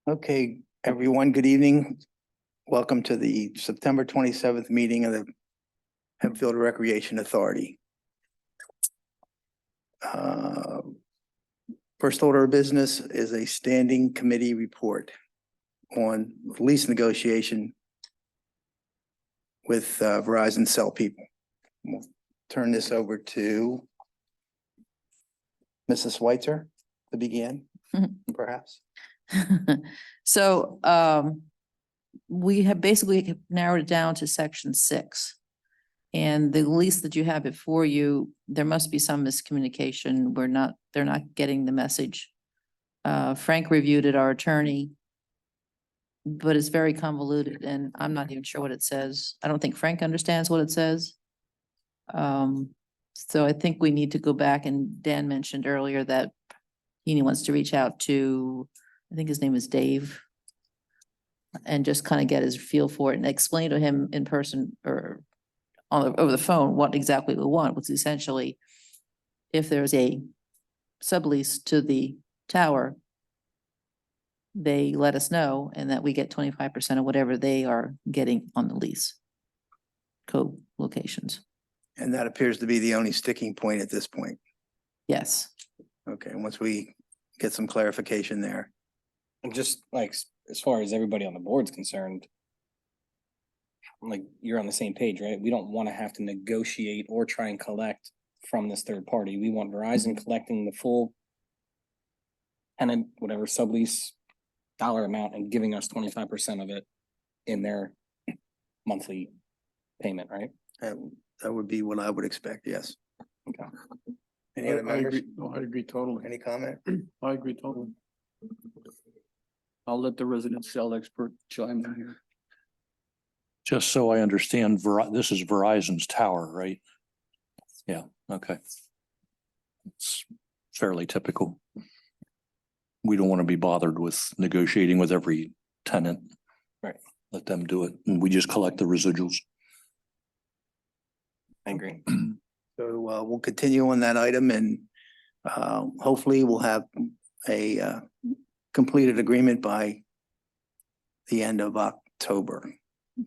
Okay, everyone, good evening. Welcome to the September 27th meeting of the Hempfield Recreation Authority. First order of business is a standing committee report on lease negotiation with Verizon cell people. We'll turn this over to Mrs. Schweitzer to begin, perhaps. So we have basically narrowed it down to section 6. And the lease that you have before you, there must be some miscommunication. They're not getting the message. Frank reviewed it, our attorney, but it's very convoluted and I'm not even sure what it says. I don't think Frank understands what it says. So I think we need to go back, and Dan mentioned earlier that he wants to reach out to, I think his name is Dave, and just kind of get his feel for it and explain to him in person or over the phone what exactly we want, which is essentially if there's a sublease to the tower, they let us know and that we get 25% of whatever they are getting on the lease co-locations. And that appears to be the only sticking point at this point. Yes. Okay, once we get some clarification there. And just like, as far as everybody on the board's concerned, like, you're on the same page, right? We don't want to have to negotiate or try and collect from this third party. We want Verizon collecting the full tenant, whatever sublease dollar amount, and giving us 25% of it in their monthly payment, right? That would be what I would expect, yes. Okay. Any other members? agree. No, I agree totally. Any comment? I agree totally. I'll let the resident cell expert chime in here. Just so I understand, this is Verizon's tower, right? Yeah, okay. It's fairly typical. We don't want to be bothered with negotiating with every tenant. Right. Let them do it, and we just collect the residuals. I agree. So we'll continue on that item, and hopefully we'll have a completed agreement by the end of October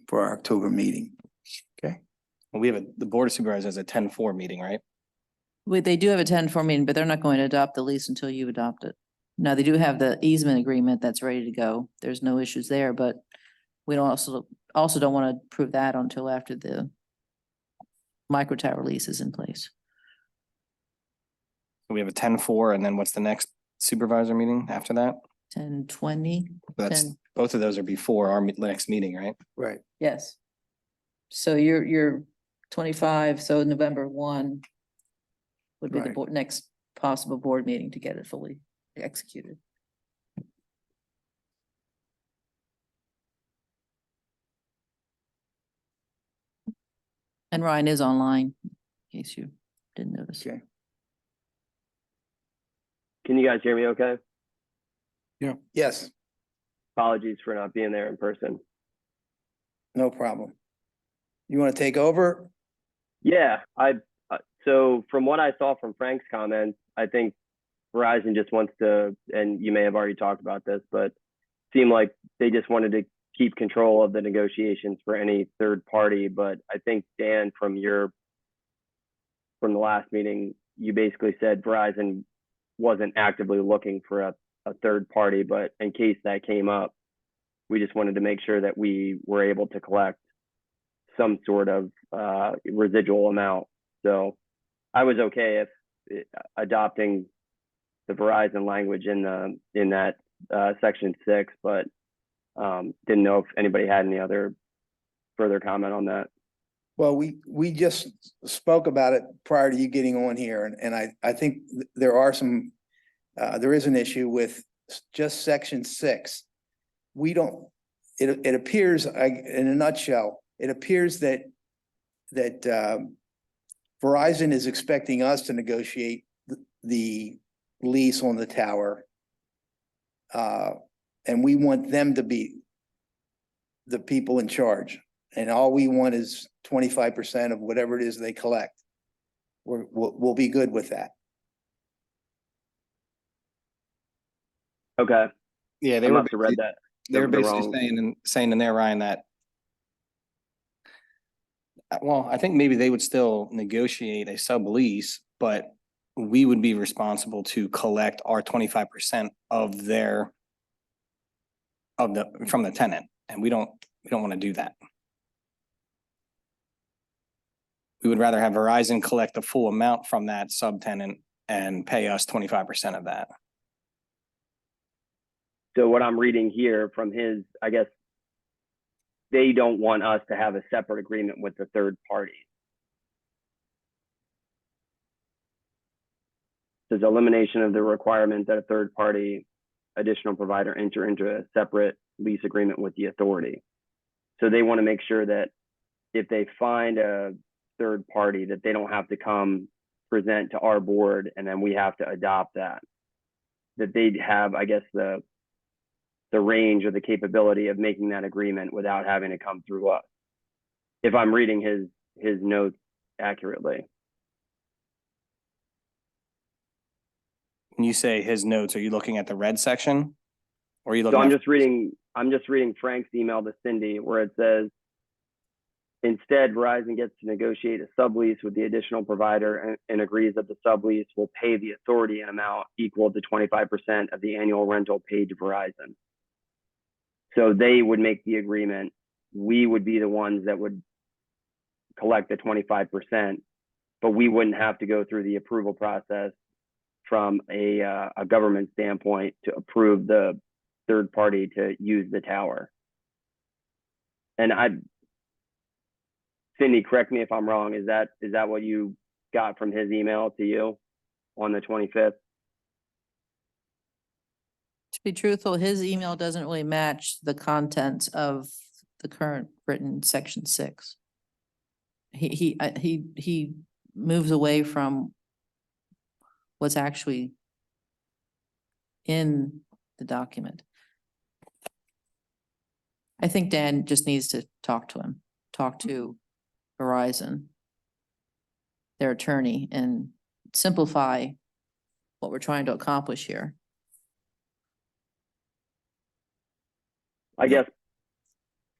for our October meeting. Okay. Well, we have the board of supervisors has a 10-4 meeting, right? They do have a 10-4 meeting, but they're not going to adopt the lease until you adopt it. Now, they do have the easement agreement that's ready to go. There's no issues there, but we don't also don't want to approve that until after the micro tower lease is in place. So we have a 10-4, and then what's the next supervisor meeting after that? 10-20. That's 10. Both of those are before our next meeting, right? Right. Yes. So you're 25, so November 1 would be the Right. next possible board meeting to get it fully executed. And Ryan is online, in case you didn't notice. Okay. Can you guys hear me okay? Yes, Apologies for not being there in person. no problem. You want to take over? Yeah, so from what I saw from Frank's comments, I think Verizon just wants to, and you may have already talked about this, but seemed like they just wanted to keep control of the negotiations for any third party. But I think, Dan, from the last meeting, you basically said Verizon wasn't actively looking for a third party, but in case that came up, we just wanted to make sure that we were able to collect some sort of residual amount. So I was okay if adopting the Verizon language in that section 6, but didn't know if anybody had any other further comment on that. Well, we just spoke about it prior to you getting on here, and I think there are some, there is an issue with just section 6. We don't, it appears, in a nutshell, it appears that Verizon is expecting us to negotiate the lease on the tower. And we want them to be the people in charge. And all we want is 25% of whatever it is they collect. we'll be good with that. Okay, Yeah, I they were must have read that. They were the basically wrong- saying in there, Ryan, that well, I think maybe they would still negotiate a sublease, but we would be responsible to collect our 25% of their from the tenant, and we don't want to do that. We would rather have Verizon collect the full amount from that subtenant and pay us 25% of that. So what I'm reading here from his, I guess, they don't want us to have a separate agreement with the third party. There's elimination of the requirement that a third party additional provider enter into a separate lease agreement with the authority. So they want to make sure that if they find a third party, that they don't have to come present to our board and then we have to adopt that. That they'd have, I guess, the range or the capability of making that agreement without having to come through us. If I'm reading his notes accurately. When you say his notes, are you looking at the red section? Or are you So looking I'm at? just reading Frank's email to Cindy where it says, instead, Verizon gets to negotiate a sublease with the additional provider and agrees that the sublease will pay the authority an amount equal to 25% of the annual rental paid to Verizon. So they would make the agreement. We would be the ones that would collect the 25%, but we wouldn't have to go through the approval process from a government standpoint to approve the third party to use the tower. And Cindy, correct me if I'm wrong. Is that what you got from his email to you on the 25th? To be truthful, his email doesn't really match the content of the current written section 6. He moves away from what's actually in the document. I think Dan just needs to talk to Verizon, their attorney, and simplify what we're trying to accomplish here. I guess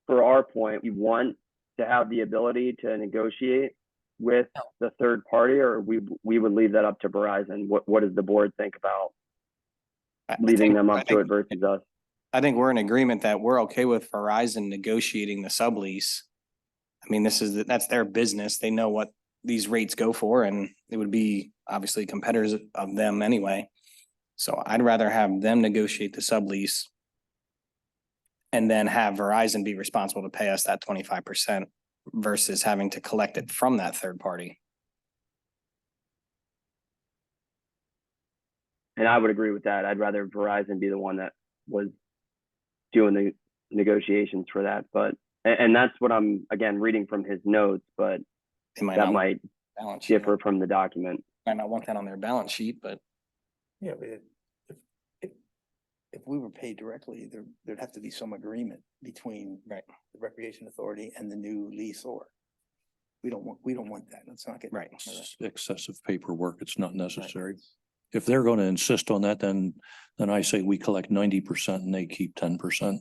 for our point, we want to have the ability to negotiate with the third party, or we would leave that up to Verizon. What does the board think about leaving them up to it versus us? I think we're in agreement that we're okay with Verizon negotiating the sublease. I mean, that's their business. They know what these rates go for, and it would be obviously competitors of them anyway. So I'd rather have them negotiate the sublease and then have Verizon be responsible to pay us that 25% versus having to collect it from that third party. And I would agree with that. I'd rather Verizon be the one that was doing the negotiations for that. But, and that's what I'm, again, reading from his notes, but that might differ from the document. Might not want that on their balance sheet, but. Yeah, but if we were paid directly, there'd have to be some agreement between the Recreation Authority and the new leaseor. We don't want that. Let's not get Right. Excessive paperwork. It's not necessary. If they're going to insist on that, then I say we collect 90% and they keep 10%.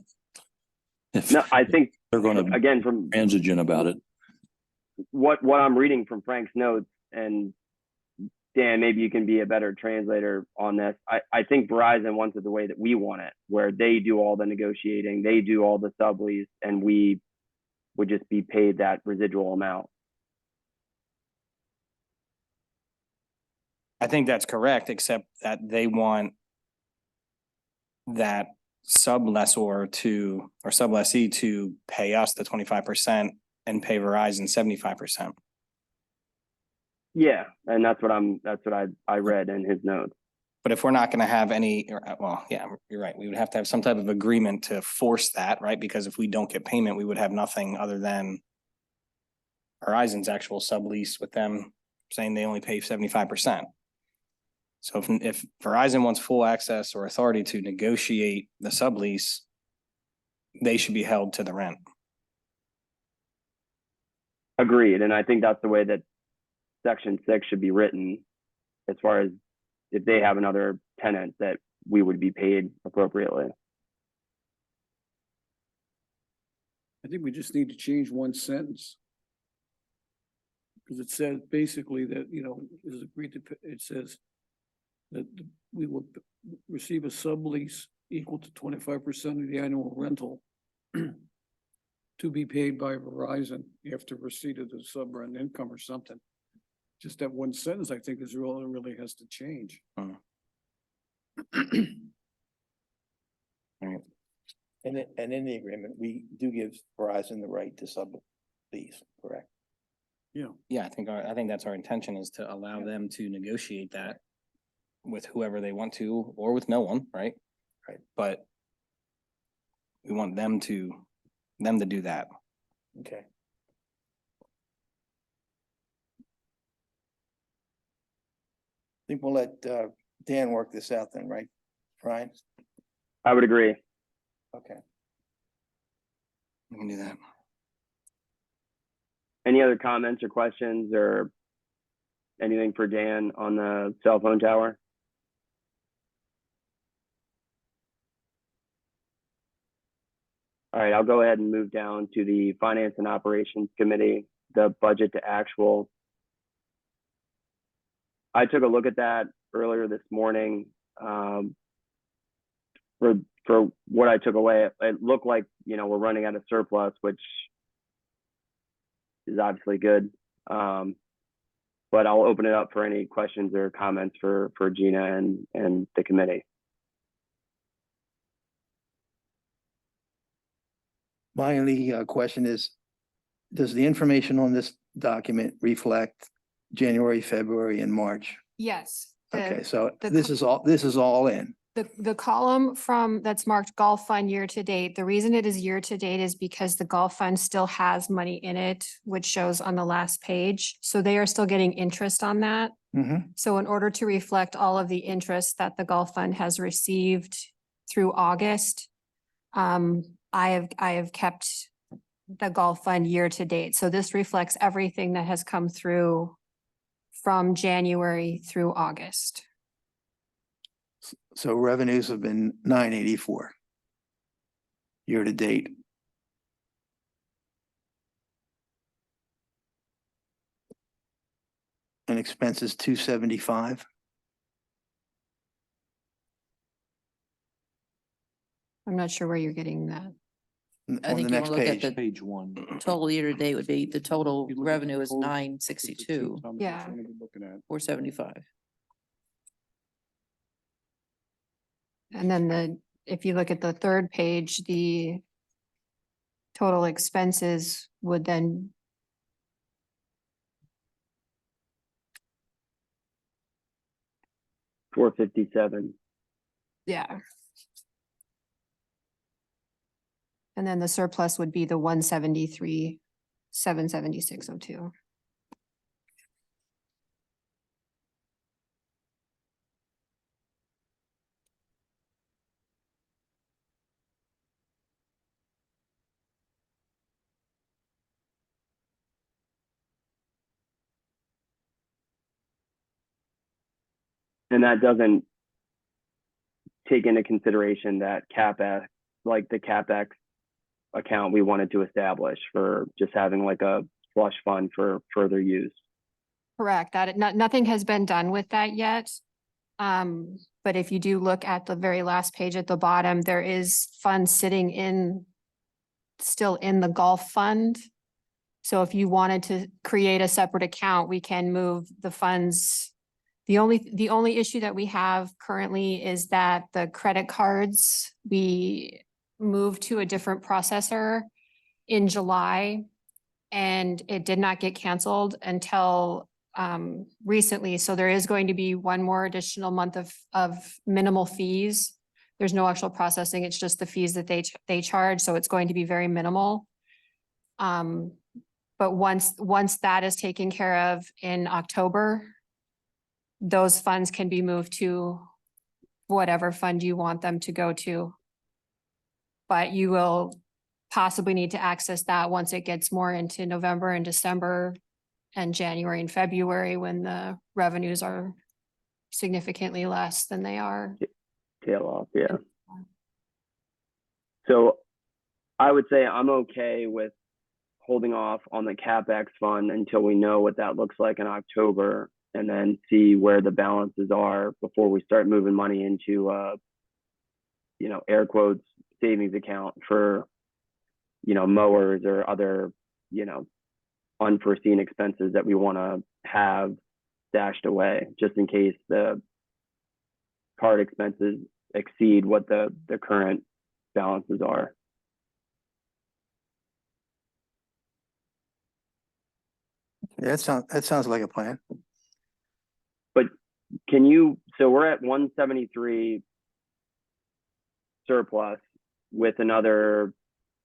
No, I think they're going to again from transigent about it. What I'm reading from Frank's notes, and Dan, maybe you can be a better translator on this. I think Verizon wants it the way that we want it, where they do all the negotiating, they do all the sublease, and we would just be paid that residual amount. I think that's correct, except that they want that sublessor to, or sublessee to pay us the 25% and pay Verizon 75%. Yeah, and that's what I read in his notes. But if we're not gonna have any, well, yeah, you're right. We would have to have some type of agreement to force that, right? Because if we don't get payment, we would have nothing other than Verizon's actual sublease with them saying they only pay 75%. So if Verizon wants full access or authority to negotiate the sublease, they should be held to the rent. Agreed, and I think that's the way that section 6 should be written as far as if they have another tenant that we would be paid appropriately. I think we just need to change one sentence. Because it says basically that, is agreed to, it says that we will receive a sublease equal to 25% of the annual rental to be paid by Verizon after receipt of the sub-rent income or something. Just that one sentence, I think, is really has to change. Alright. And in the agreement, we do give Verizon the right to sublease, correct? Yeah. Yeah, I think that's our intention, is to allow them to negotiate that with whoever they want to, or with no one, right? Right. But we want them to do that. Okay. I think we'll let Dan work this out then, right, Brian? I would agree. Okay. We can do that. Any other comments or questions or anything for Dan on the cell phone tower? All right, I'll go ahead and move down to the Finance and Operations Committee, the budget to actual. I took a look at that earlier this morning. For what I took away, it looked like, we're running out of surplus, which is obviously good. But I'll open it up for any questions or comments for Gina and the committee. My only question is, does the information on this document reflect January, February, and March? Yes. Okay, so the this is all in. The column that's marked golf fund year to date, the reason it is year to date is because the golf fund still has money in it, which shows on the last page. So they are still getting interest on that. Mhm. So in order to reflect all of the interest that the golf fund has received through August, I have kept the golf fund year to date. So this reflects everything that has come through from January through August. So revenues have been 984 year to date. And expenses 275. I'm not sure where you're getting that. I On the think you next wanna look at page. the Page one. total year to date would be, the total You look at the revenue is total- 962, How much Yeah. we're gonna be looking at. 475. And then if you look at the third page, the total expenses would then $457. yeah. And then the surplus would be the 173, 776.02. And that doesn't take into consideration that CapEx, like the CapEx account we wanted to establish for just having like a slush fund for further use. Correct, nothing has been done with that yet. But if you do look at the very last page at the bottom, there is funds sitting still in the golf fund. So if you wanted to create a separate account, we can move the funds. The only issue that we have currently is that the credit cards, we moved to a different processor in July, and it did not get canceled until recently. So there is going to be one more additional month of minimal fees. There's no actual processing. It's just the fees that they charge. So it's going to be very minimal. But once that is taken care of in October, those funds can be moved to whatever fund you want them to go to. But you will possibly need to access that once it gets more into November and December, and January and February when the revenues are significantly less than they are. Tail off, yeah. So I would say I'm okay with holding off on the CapEx fund until we know what that looks like in October, and then see where the balances are before we start moving money into, air quotes, savings account for, mowers or other, unforeseen expenses that we want to have stashed away, just in case the card expenses exceed what the current balances are. Yeah, that sounds like a plan. But so we're at 173 surplus with another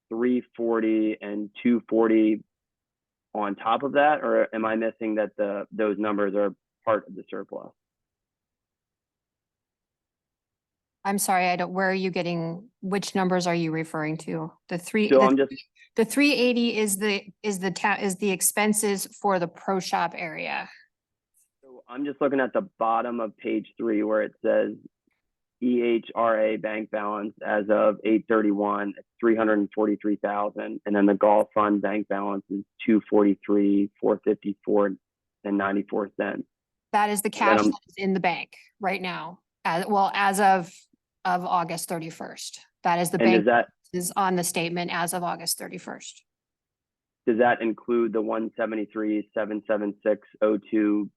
340 and 240 on top of that, or am I missing that those numbers are part of the surplus? I'm sorry, where are you getting, which numbers are you referring to? The 380 is the expenses for the pro shop area. So I'm just looking at the bottom of page 3 where it says EHRA bank balance as of 8/31, it's 343,000, and then the golf fund bank balance is 243,454 and 94 cents. That is the cash that is in the bank right now, as of August 31st. That is the bank is on the statement as of August 31st. Does that include the 173,776.02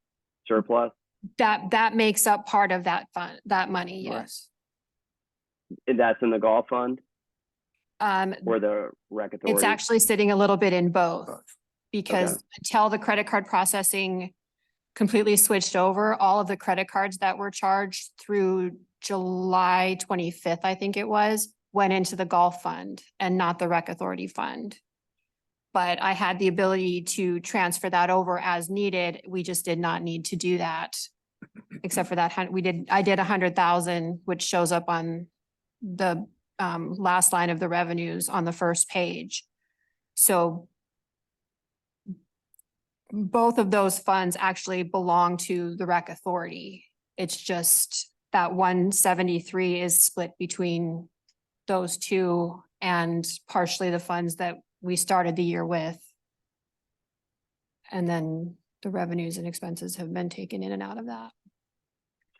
surplus? That makes up part of that fund, that money, Right. yes. And that's in the golf fund Um, or the rec authority? it's actually sitting a little bit in both. Both. Because Okay. until the credit card processing completely switched over, all of the credit cards that were charged through July 25th, I think it was, went into the golf fund and not the rec authority fund. But I had the ability to transfer that over as needed. We just did not need to do that. Except for that, I did 100,000, which shows up on the last line of the revenues on the first page. So both of those funds actually belong to the rec authority. It's just that 173 is split between those two and partially the funds that we started the year with. And then the revenues and expenses have been taken in and out of that.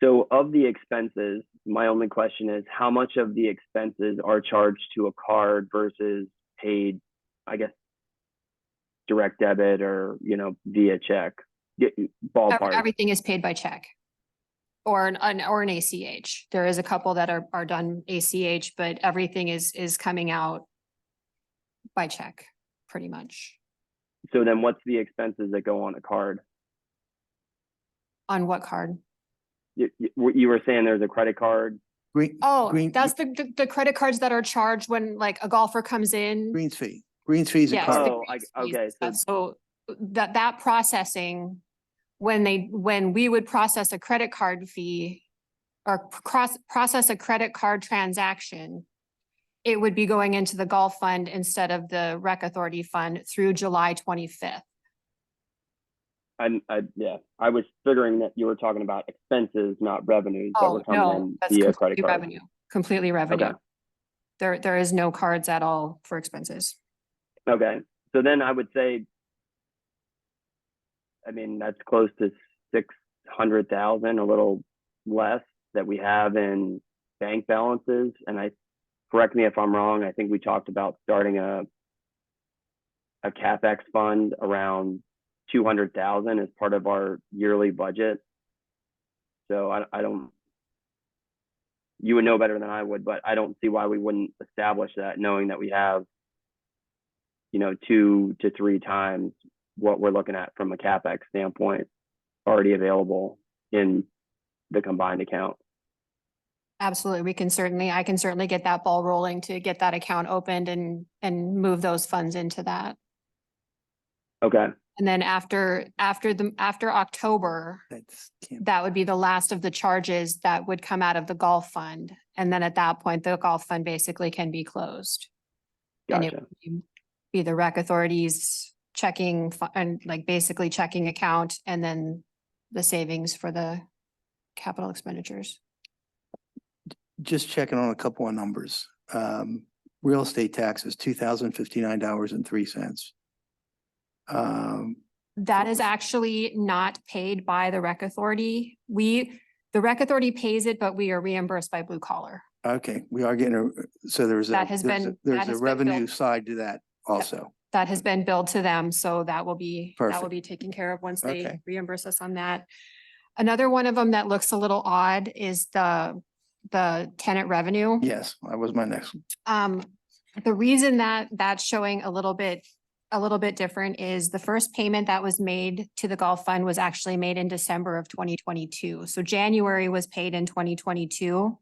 So of the expenses, my only question is how much of the expenses are charged to a card versus paid, I guess, direct debit or, via check? Ballpark. Everything is paid by check or an ACH. There is a couple that are done ACH, but everything is coming out by check, pretty much. So then what's the expenses that go on a card? On what card? You were saying there's a credit card. Oh, that's the credit cards that are charged when like a golfer comes in. Greens fee is a Yes, card. the Oh, greens okay, fees and stuff. So that processing, when we would process a credit card fee or process a credit card transaction, it would be going into the golf fund instead of the rec authority fund through July 25th. I was figuring that you were talking about expenses, not revenues that were Oh, coming no, in that's via completely credit card. revenue, completely revenue. Okay. There is no cards at all for expenses. Okay. So then I would say, that's close to 600,000, a little less that we have in bank balances. And correct me if I'm wrong, I think we talked about starting a CapEx fund around 200,000 as part of our yearly budget. So I don't, you would know better than I would, but I don't see why we wouldn't establish that, knowing that we have, 2 to 3 times what we're looking at from a CapEx standpoint already available in the combined account. Absolutely. I can certainly get that ball rolling to get that account opened and move those funds into that. Okay. And then after October, that would be the last of the charges that would come out of the golf fund. And then at that point, the golf fund basically can be closed. And it Gotcha. would be the rec authority's checking and like basically checking account and then the savings for the capital expenditures. Just checking on a couple of numbers. Real estate taxes, $2,059.03. That is actually not paid by the rec authority. The rec authority pays it, but we are reimbursed by blue collar. Okay, we are getting so there's That has been- there's that a has been revenue built. side to that also. That has been billed to them, so that will be Perfect. taken care of once they Okay. reimburse us on that. Another one of them that looks a little odd is the tenant revenue. Yes, that was my next. The reason that that's showing a little bit different is the first payment that was made to the golf fund was actually made in December of 2022. So January was paid in 2022.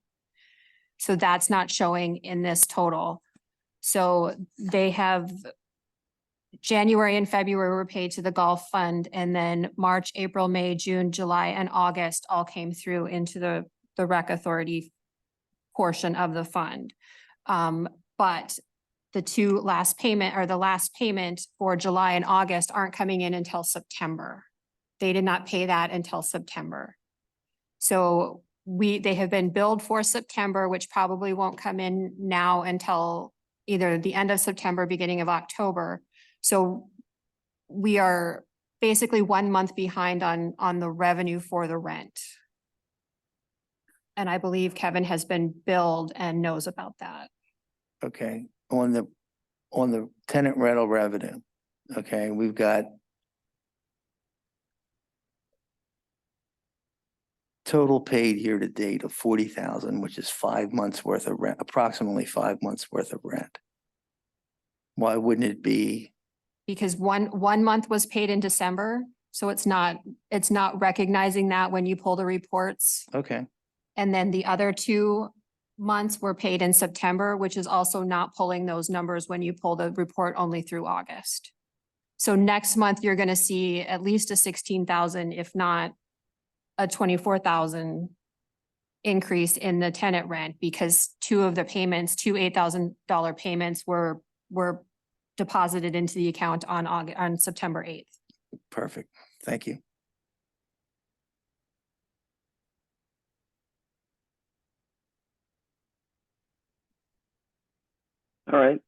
So that's not showing in this total. So they have January and February were paid to the golf fund, and then March, April, May, June, July, and August all came through into the rec authority portion of the fund. But the last payment for July and August aren't coming in until September. They did not pay that until September. So they have been billed for September, which probably won't come in now until either the end of September, beginning of October. So we are basically 1 month behind on the revenue for the rent. And I believe Kevin has been billed and knows about that. Okay, on the tenant rental revenue, okay, we've got total paid year to date of 40,000, which is 5 months worth of rent, approximately 5 months worth of rent. Why wouldn't it be? Because one month was paid in December, so it's not recognizing that when you pull the reports. Okay, And then the other 2 months were paid in September, which is also not pulling those numbers when you pull the report only through August. So next month, you're gonna see at least a 16,000, if not a 24,000 increase in the tenant rent, because two $8,000 payments were deposited into the account on September 8th. perfect. Thank you. All right.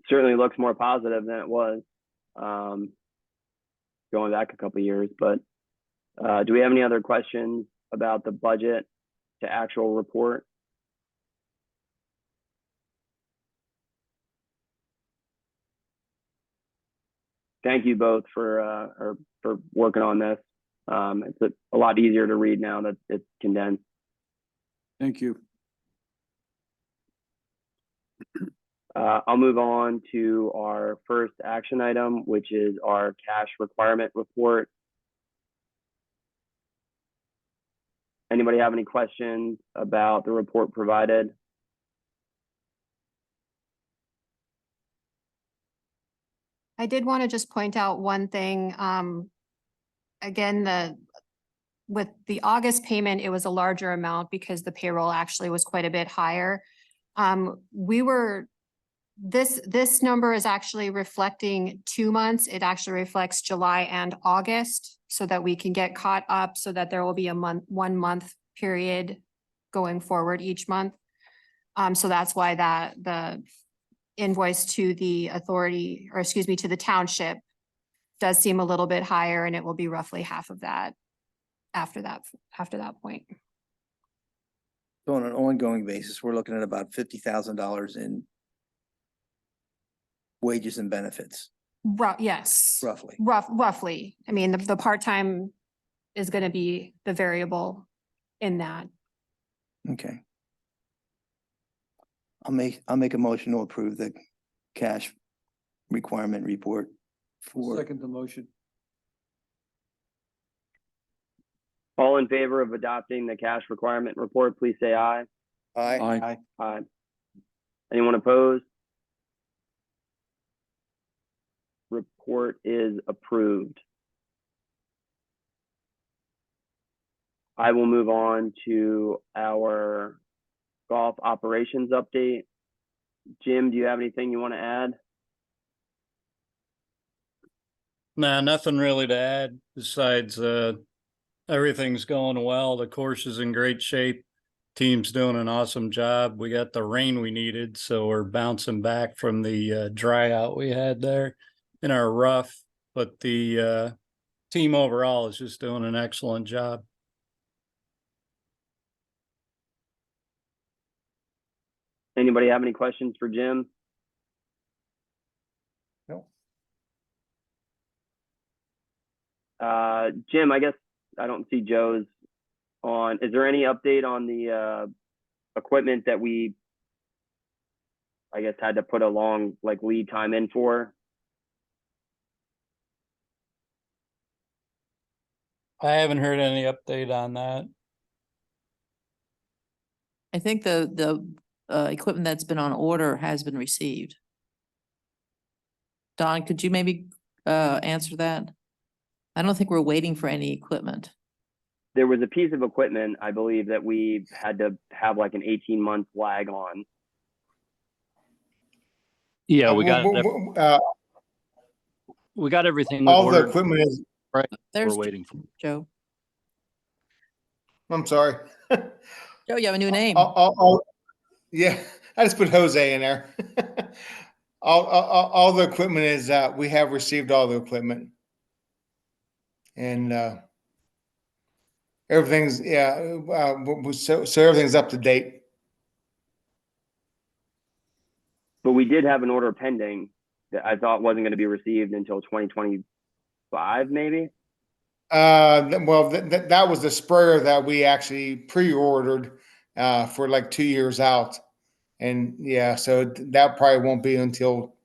Certainly looks more positive than it was going back a couple of years. But do we have any other questions about the budget to actual report? Thank you both for working on this. It's a lot easier to read now that it's condensed. Thank you. I'll move on to our first action item, which is our cash requirement report. Anybody have any questions about the report provided? I did want to just point out one thing. Again, with the August payment, it was a larger amount because the payroll actually was quite a bit higher. This number is actually reflecting 2 months. It actually reflects July and August so that we can get caught up, so that there will be a 1 month period going forward each month. So that's why the invoice to the authority, or excuse me, to the township does seem a little bit higher, and it will be roughly half of that after that point. So on an ongoing basis, we're looking at about $50,000 in wages and benefits, Yes. roughly. Roughly. I mean, the part-time is gonna be the variable in that. Okay. I'll make a motion to approve the cash requirement report for. Second the motion. All in favor of adopting the cash requirement report, please say aye. Aye. Aye. Anyone opposed? Report is approved. I will move on to our golf operations update. Jim, do you have anything you want to add? Nah, nothing really to add besides, everything's going well. The course is in great shape. Team's doing an awesome job. We got the rain we needed, so we're bouncing back from the dry out we had there in our rough. But the team overall is just doing an excellent job. Anybody have any questions for Jim? No. Jim, I guess I don't see Joe's on. Is there any update on the equipment that we, I guess, had to put a long like lead time in for? I haven't heard any update on that. I think the equipment that's been on order has been received. Don, could you maybe answer that? I don't think we're waiting for any equipment. There was a piece of equipment, I believe, that we had to have like an 18-month lag on. Yeah, we got everything we all the ordered. equipment is, Right, There's we're waiting for. Joe. I'm sorry. Joe, you have a new name. Yeah, I just put Jose in there. All the equipment is, we have received all the equipment. And, everything's, so everything's up to date. But we did have an order pending that I thought wasn't going to be received until 2025, maybe. Well, that was the sprayer that we actually pre-ordered, for like 2 years out. And yeah, so that probably won't be until,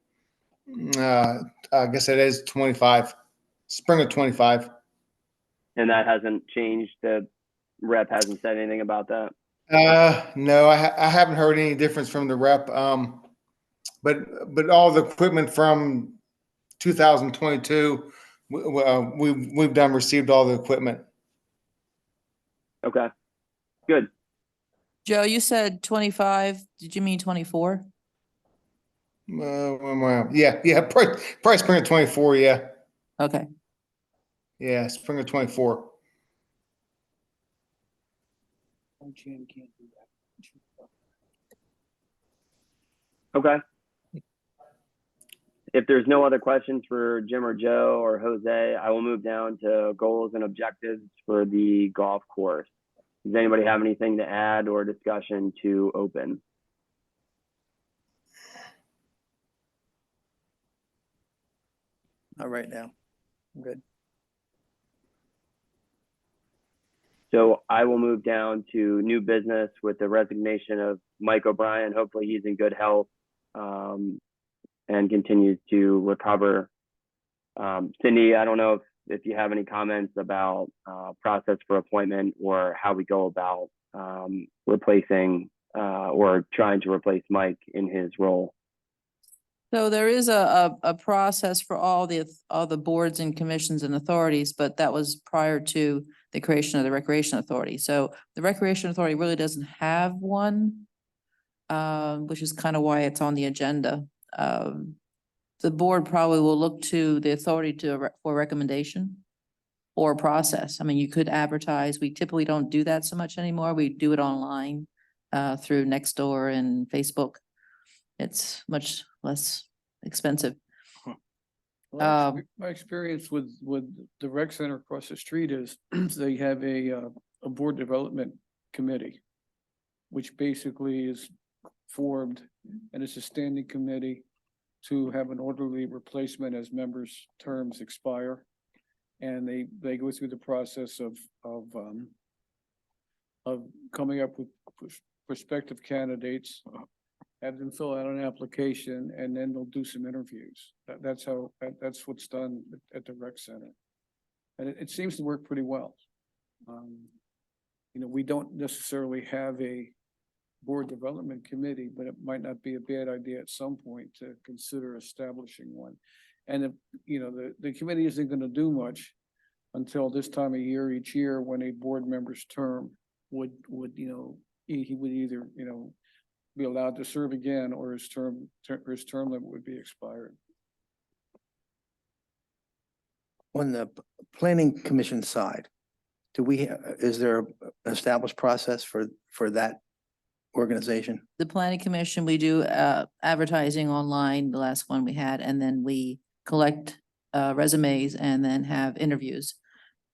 I guess it is 25, spring of 25. And that hasn't changed. The rep hasn't said anything about that. No, I haven't heard any difference from the rep. But all the equipment from 2022, we've done received all the equipment. Okay, good. Joe, you said 25. Did you mean 24? Yeah, probably spring of 24. Yeah, Okay. yeah, spring of 24. Jim can't do that. Okay. If there's no other questions for Jim or Joe or Jose, I will move down to goals and objectives for the golf course. Does anybody have anything to add or discussion to open? Not right now. I'm good. So I will move down to new business with the resignation of Mike O'Brien. Hopefully he's in good health and continues to recover. Cindy, I don't know if you have any comments about process for appointment or how we go about replacing or trying to replace Mike in his role. So there is a process for all the boards and commissions and authorities, but that was prior to the creation of the Recreation Authority. So the Recreation Authority really doesn't have one, which is kind of why it's on the agenda. The board probably will look to the authority for recommendation or process. I mean, you could advertise. We typically don't do that so much anymore. We do it online through Nextdoor and Facebook. It's much less expensive. Well, my experience with the rec center across the street is they have a board development committee, which basically is formed, and it's a standing committee to have an orderly replacement as members' terms expire. And they go through the process of coming up with prospective candidates, have them fill out an application, and then they'll do some interviews. That's what's done at the rec center. And it seems to work pretty well. We don't necessarily have a board development committee, but it might not be a bad idea at some point to consider establishing one. And if, the committee isn't going to do much until this time of year each year when a board member's term would he would either, be allowed to serve again or his term limit would be expired. on the planning commission side, do we, is there an established process for that organization? The planning commission, we do advertising online, the last one we had, and then we collect resumes and then have interviews.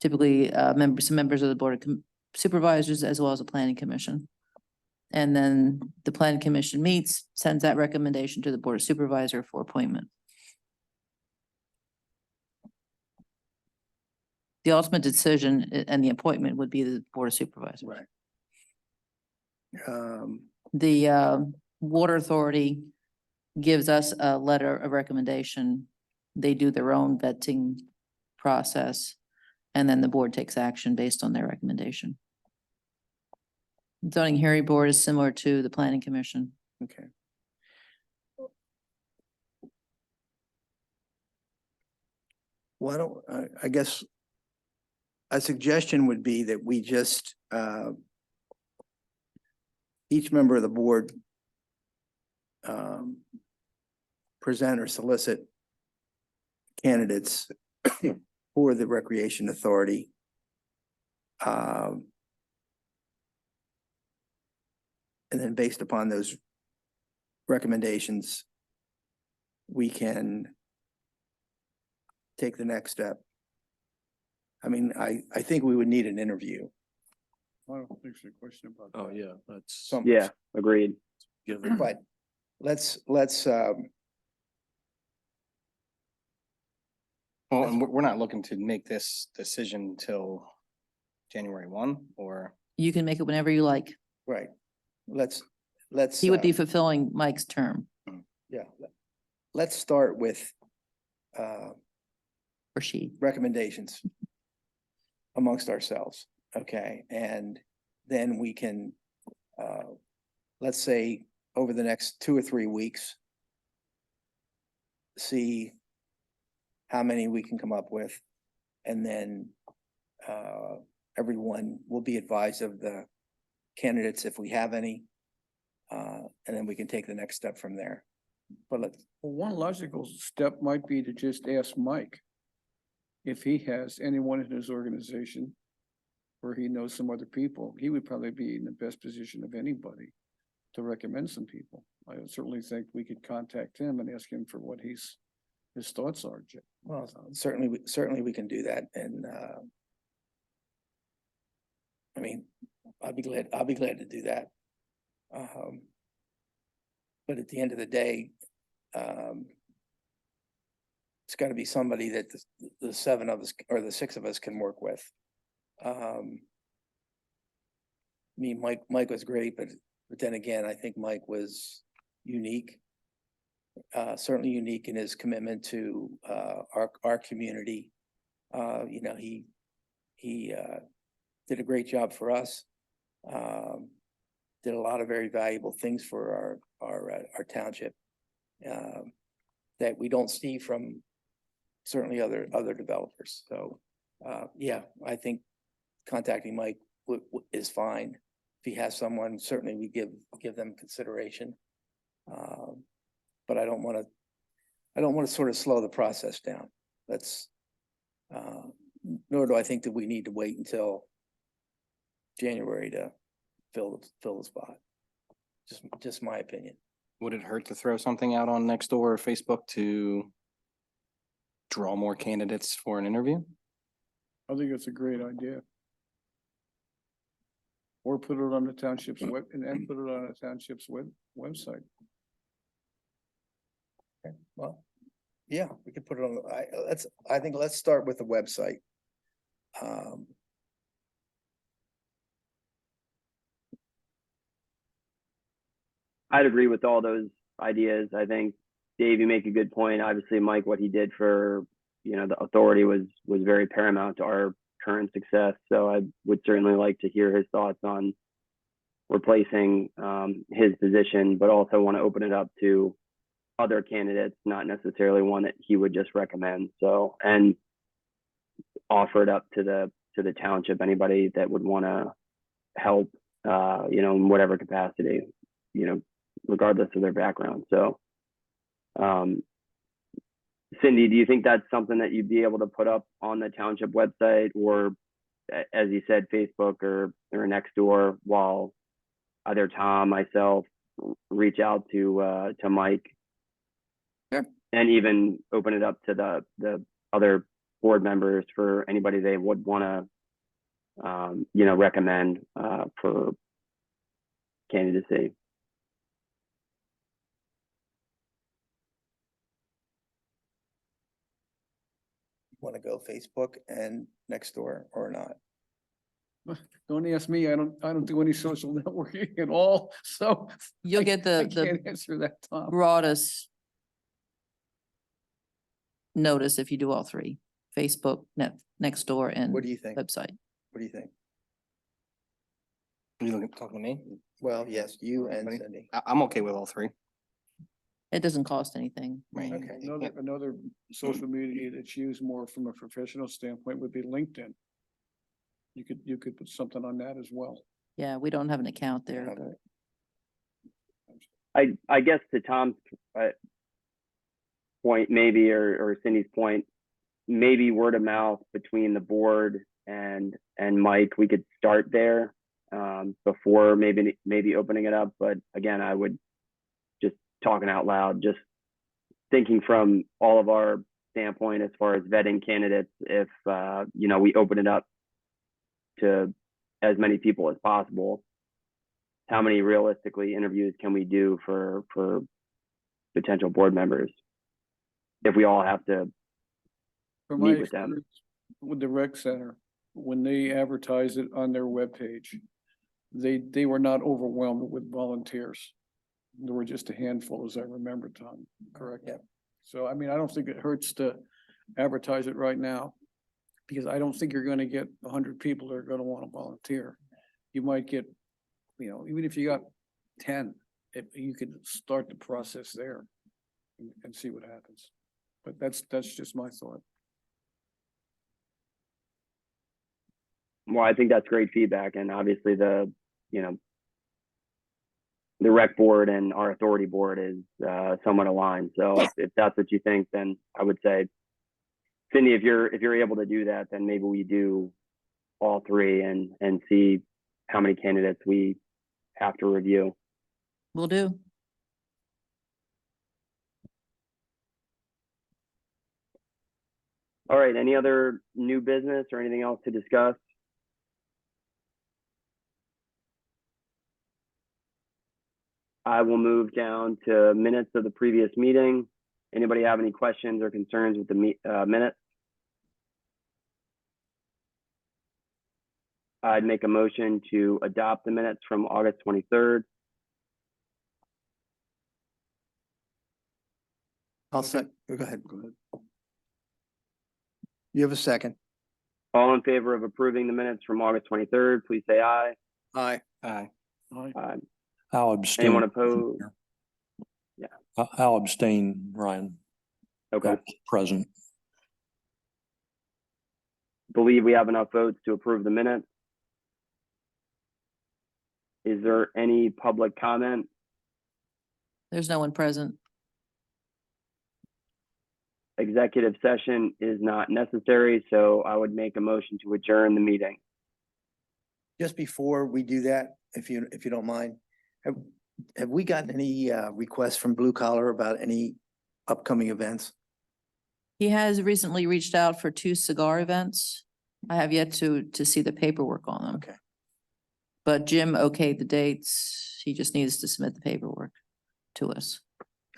Typically, some members of the board of supervisors as well as the planning commission. And then the planning commission meets, sends that recommendation to the board of supervisor for appointment. The ultimate decision and the appointment would be the board of supervisors. Right. The water authority gives us a letter of recommendation. They do their own vetting process, and then the board takes action based on their recommendation. Zoning hearing board is similar to the planning commission. Okay. Why don't, I guess a suggestion would be that we just, each member of the board present or solicit candidates for the Recreation Authority. And then based upon those recommendations, we can take the next step. I mean, I think we would need an interview. I don't think there's a question about that. Oh, yeah, that's. Yeah, agreed. Given. But let's Well, and we're not looking to make this decision till January 1, or You can make it whenever you like. right, let's. He would be fulfilling Mike's term, Yeah, let's start with or she. recommendations amongst ourselves, okay? And then we can, let's say, over the next 2 or 3 weeks, see how many we can come up with. And then everyone will be advised of the candidates if we have any. And then we can take the next step from there. But let's, Well, one logical step might be to just ask Mike if he has anyone in his organization or he knows some other people. He would probably be in the best position of anybody to recommend some people. I certainly think we could contact him and ask him for what his thoughts are. well, certainly we can do that. And I mean, I'll be glad to do that. But at the end of the day, it's got to be somebody that the 7 of us or the 6 of us can work with. I mean, Mike was great, but then again, I think Mike was unique. Certainly unique in his commitment to our community. You know, he did a great job for us. Did a lot of very valuable things for our township that we don't see from certainly other developers. So yeah, I think contacting Mike is fine. If he has someone, certainly we give them consideration. But I don't want to sort of slow the process down. That's nor do I think that we need to wait until January to fill the spot. Just my opinion. would it hurt to throw something out on Nextdoor or Facebook to draw more candidates for an interview? I think it's a great idea. Or put it on the township's web and put it on the township's website. Okay, well, yeah, we could put it on, I think let's start with the website. I'd agree with all those ideas. I think, Dave, you make a good point. Obviously, Mike, what he did for, the authority was very paramount to our current success. So I would certainly like to hear his thoughts on replacing his position, but also want to open it up to other candidates, not necessarily one that he would just recommend. So, and offer it up to the township, anybody that would want to help, in whatever capacity, regardless of their background. So Cindy, do you think that's something that you'd be able to put up on the township website, or as you said, Facebook or next door, while either Tom, myself, reach out to Mike? Sure. And even open it up to the other board members for anybody they would want to, recommend for candidacy. Want to go Facebook and next door or not? Don't ask me. I don't do any social networking at all, so. You'll I- get I the can't answer that, Tom. broadest notice if you do all three, Facebook, next door and What do you think? website. What do you think? Are you talking to me? Well, yes, you and Anybody? Cindy. I'm okay with all three. It doesn't cost anything. Right. Okay. Another social media that's used more from a professional standpoint would be LinkedIn. You could put something on that as well. Yeah, we don't have an account there, Okay. but I guess to Tom's point, maybe, or Cindy's point, maybe word of mouth between the board and Mike, we could start there before maybe opening it up. But again, I would just talking out loud, just thinking from all of our standpoint as far as vetting candidates, if we open it up to as many people as possible, how many realistically interviews can we do for potential board members if we all have to From my meet with them? experience with the rec center, when they advertised it on their webpage, they were not overwhelmed with volunteers. There were just a handful, as I remember, Tom, correct? Yeah. So, I mean, I don't think it hurts to advertise it right now, because I don't think you're gonna get 100 people that are gonna wanna volunteer. You might get, even if you got 10, if you could start the process there and see what happens. But that's just my thought. Well, I think that's great feedback, and obviously the rec board and our authority board is somewhat aligned. So if that's what you think, then I would say, Cindy, if you're able to do that, then maybe we do all three and see how many candidates we have to review. we'll do. All right, any other new business or anything else to discuss? I will move down to minutes of the previous meeting. Anybody have any questions or concerns with the minutes? I'd make a motion to adopt the minutes from August 23rd. I'll say, go ahead. Go ahead. You have a second? All in favor of approving the minutes from August 23rd, please say aye. Aye. Aye. Aye. I'll abstain. Anyone opposed? I'll abstain, Ryan. Okay. Present. Believe we have enough votes to approve the minutes. Is there any public comment? There's no one present. Executive session is not necessary, so I would make a motion to adjourn the meeting. Just before we do that, if you don't mind, have we gotten any requests from Blue Collar about any upcoming events? He has recently reached out for 2 cigar events. I have yet to see the paperwork on them. Okay. But Jim okayed the dates. He just needs to submit the paperwork to us.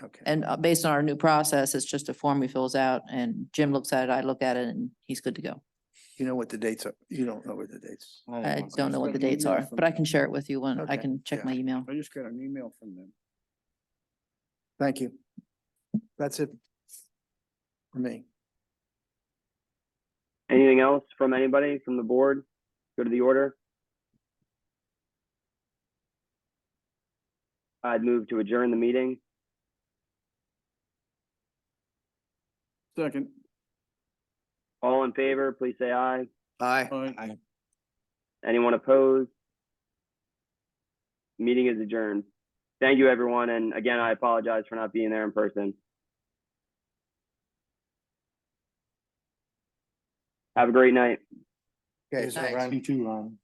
Okay. And based on our new process, it's just a form he fills out and Jim looks at it, I look at it, and he's good to go. You know what the dates are? You don't know what the dates? I don't know what the got an dates email are, from but I them. can share it with you when I Okay, can check yeah. my email. I just got an email from them. Thank you. That's it for me. Anything else from anybody from the board? Go to the order. I'd move to adjourn the meeting. Second. All in favor, please say aye. Aye. Aye. Anyone opposed? Meeting is adjourned. Thank you, everyone. And again, I apologize for not being there in person. Have a great night. Okay, Thanks. You too, Ron.